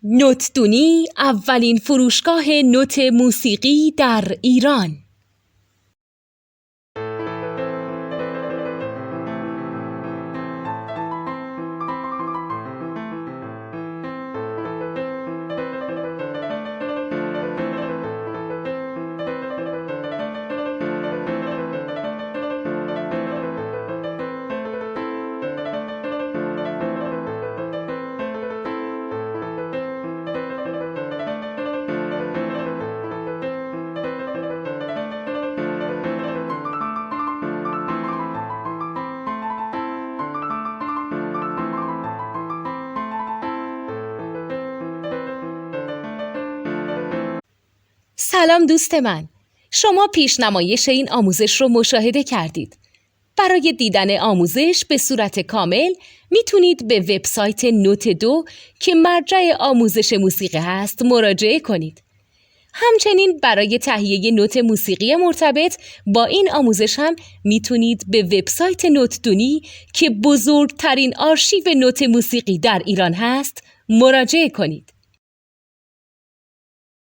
نوتدونی اولین فروشگاه نوت موسیقی در ایران. سلام دوست من، شما پیشنمایش این آموزش رو مشاهده کردید. برای دیدن آموزش به صورت کامل میتونید به وبسایت نوت2 که مرجع آموزش موسیقی هست مراجعه کنید. همچنین برای تهیه نوت موسیقی مرتبط با این آموزش هم میتونید به وبسایت نوتدونی که بزرگترین آرشیو نوت موسیقی در ایران هست مراجعه کنید.